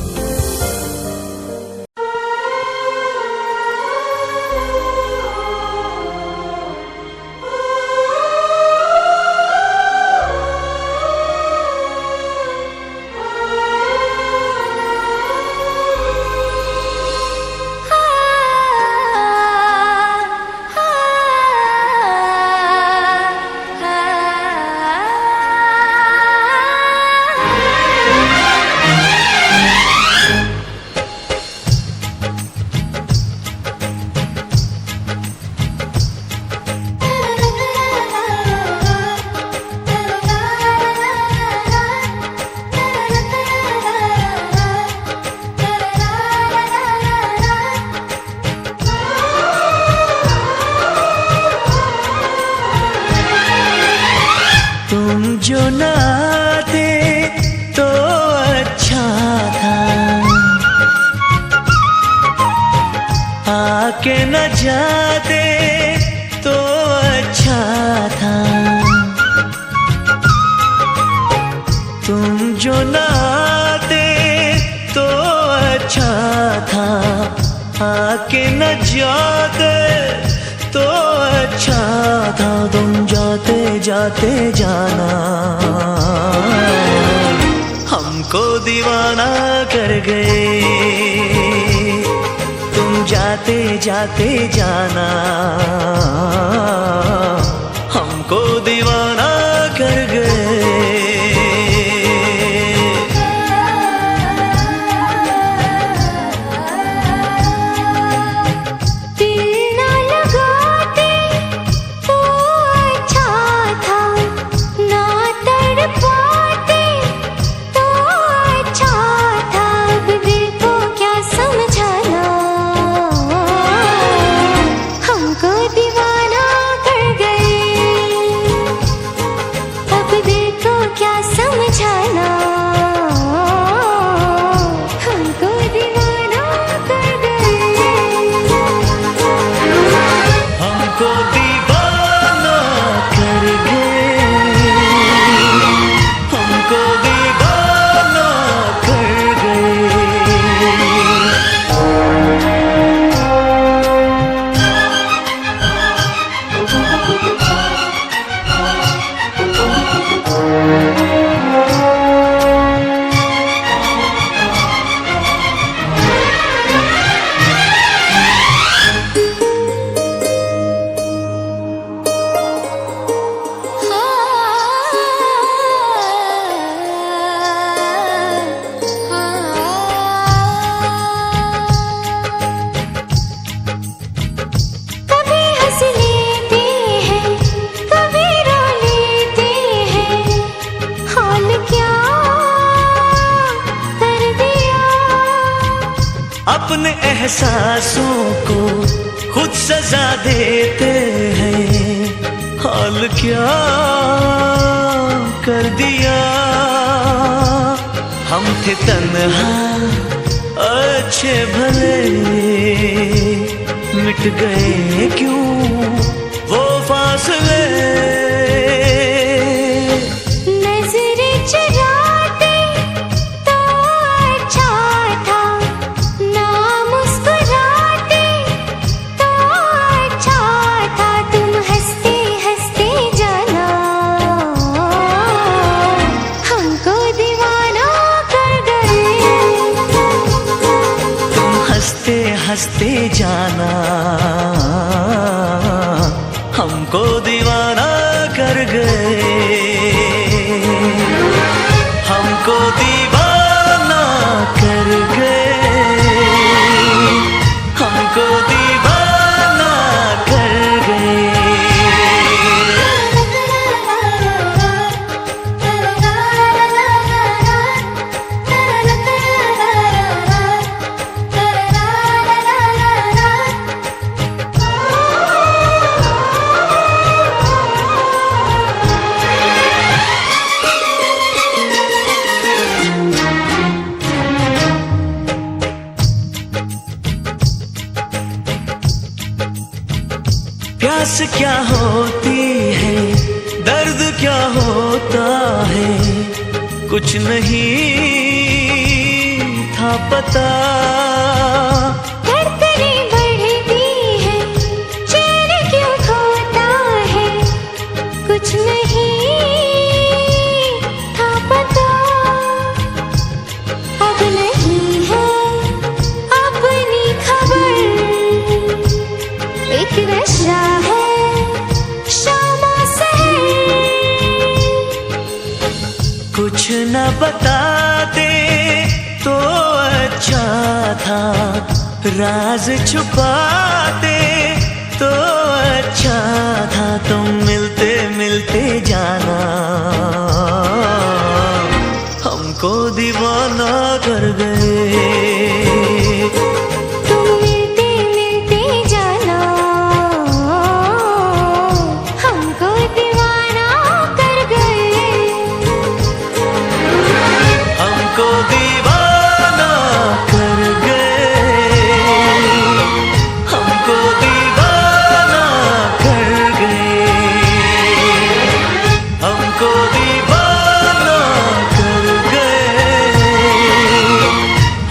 [SPEAKER 5] जो न आते तो अच्छा था, आके न जाते तो अच्छा था। तुम जो न आते तो अच्छा था, आके न जाते तो अच्छा था। तुम जाते जाते जाना हमको दीवाना कर गए। तुम जाते जाते जाना हमको दीवाना कर गए।
[SPEAKER 1] दीवाना कर गए।
[SPEAKER 4] एहसासों को खुद सजा देते हैं। हाल क्या कर दिया, हम थे तन्हा अच्छे भले, मिट गए क्यों वो फासले।
[SPEAKER 1] नजरें चुराते तो अच्छा था, ना मुस्कुराते तो अच्छा था। तुम हंसते हंसते जाना हमको दीवाना कर गए।
[SPEAKER 4] तुम हंसते हंसते जाना हमको दीवाना कर गए, हमको दीवाना कर गए, हमको दीवाना कर गए। प्यास क्या होती है, दर्द क्या होता है, कुछ नहीं था पता।
[SPEAKER 1] धड़कनें बढ़ती है, चैन क्यों खोता है, कुछ नहीं था पता। अब नहीं है अपनी खबर, एक नशा है शामा सहर।
[SPEAKER 4] कुछ न बताते तो अच्छा था, राज छुपाते तो अच्छा था। तुम मिलते मिलते जाना हमको दीवाना कर गए।
[SPEAKER 1] तुम मिलते मिलते जाना हमको दीवाना कर गए।
[SPEAKER 4] हमको दीवाना कर गए, हमको दीवाना कर गए, हमको दीवाना कर गए,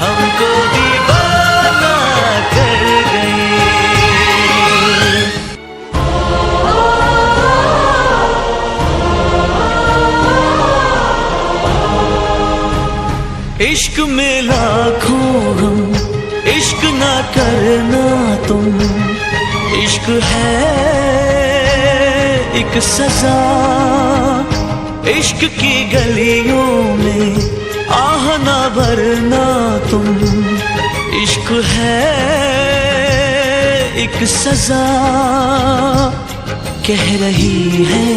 [SPEAKER 4] हमको दीवाना कर गए। इश्क में लाखों हम, इश्क ना करना तुम। इश्क है एक सजा, इश्क की गलियों में आह ना भरना तुम। इश्क है एक सजा, कह रही है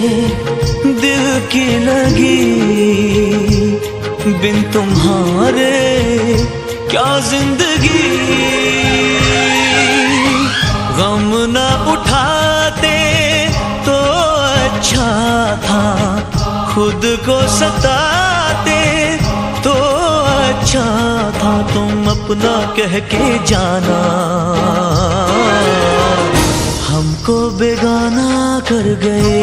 [SPEAKER 4] दिल की लगी, बिन तुम्हारे क्या जिंदगी। गम ना उठाते तो अच्छा था, खुद को सताते तो अच्छा था। तुम अपना कह के जाना हमको बेगाना कर गए।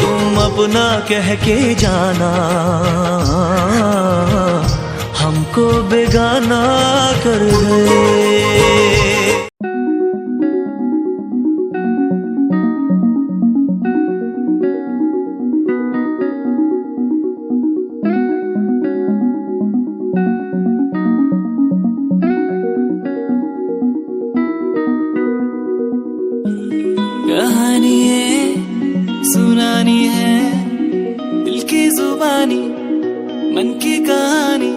[SPEAKER 4] तुम अपना कह के जाना हमको बेगाना कर गए। कहानी है सुनानी है, दिल की जुबानी मन की कहानी।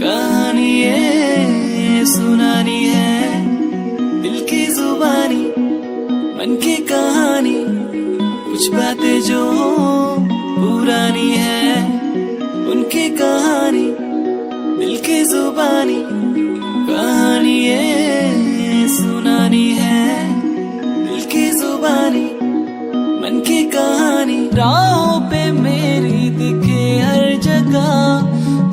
[SPEAKER 4] कहानी है सुनानी है, दिल की जुबानी मन की कहानी। कुछ बातें जो पुरानी है, उनकी कहानी दिल की जुबानी कहानी ये सुनानी है, दिल की जुबानी, मन की कहानी। राहों पे मेरी दिखे हर जगह,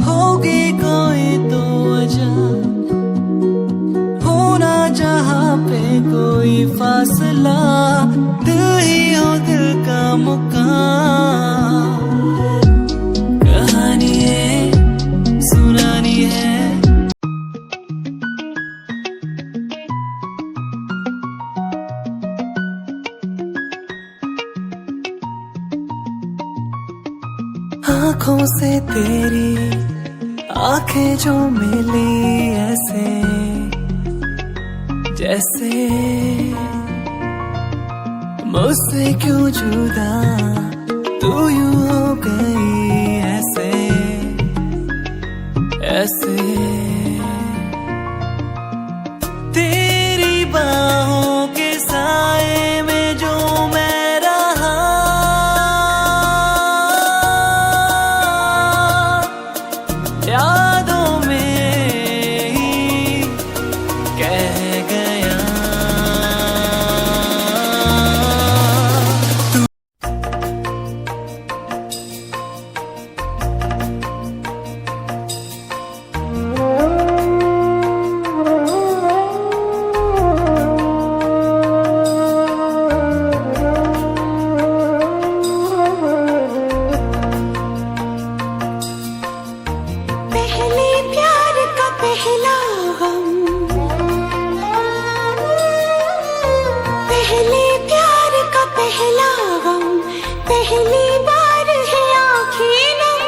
[SPEAKER 4] होगी कोई तो वजह, होना जहाँ पे कोई फासला, दिल ही हो दिल का मुकाम। कहानी ये सुनानी है। आंखों से तेरी आंखें जो मिली ऐसे, जैसे मुझसे क्यों जुदा तू यूं हो गई ऐसे ऐसे। तेरी बाहों के साए में जो मैं रहा, यादों में ही कह गया।
[SPEAKER 1] पहले प्यार का पहला गम, पहले प्यार का पहला गम, पहली बार है आँखें नम,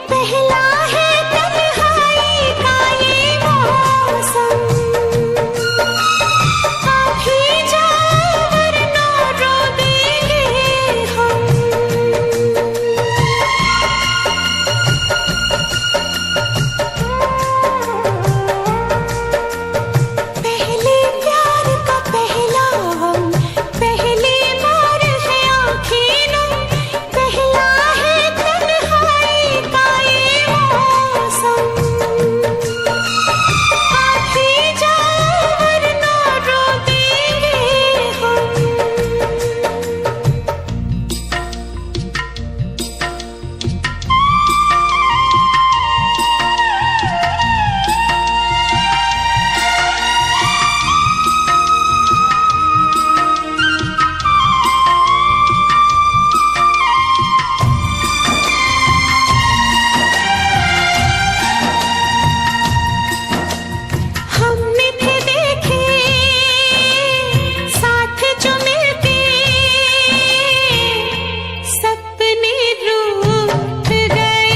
[SPEAKER 1] पहला है तन्हाई का ये मौसम। आप ही जाओ वरना रो देंगे हम। पहले प्यार का पहला गम, पहली बार है आँखें नम, पहला है तन्हाई का ये मौसम। आप ही जाओ वरना रो देंगे हम। हमने थे देखे साथ जो मिलते, सपने रूठ गए,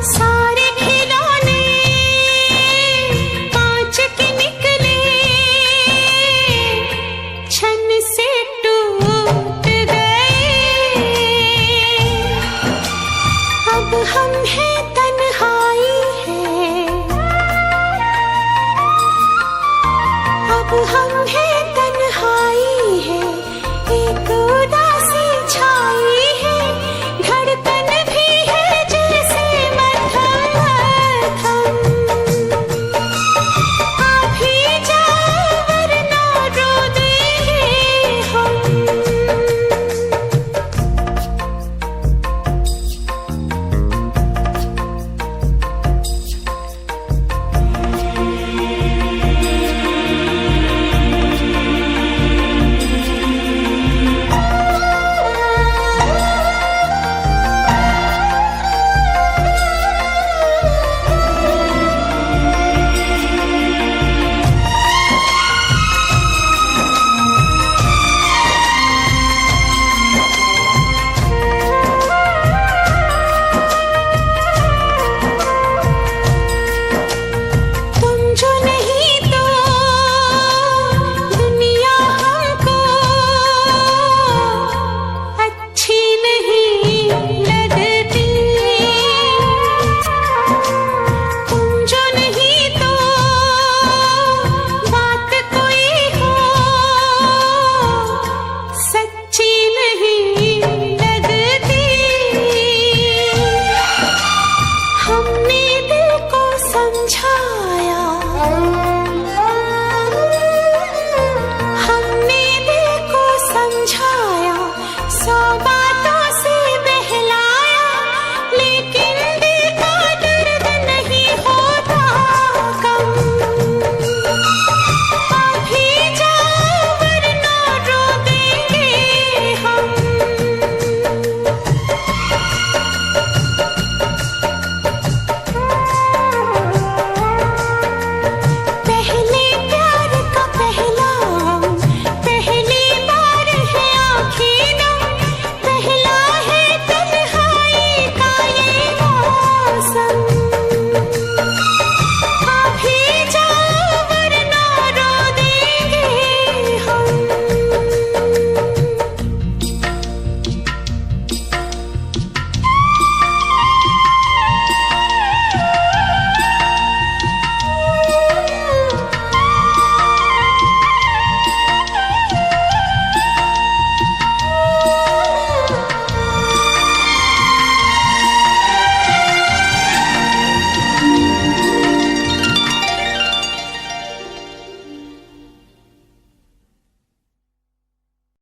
[SPEAKER 1] सारे खिलौने कांच के निकले, छन से टूट गए। अब हम हैं तन्हाई है, अब हम हैं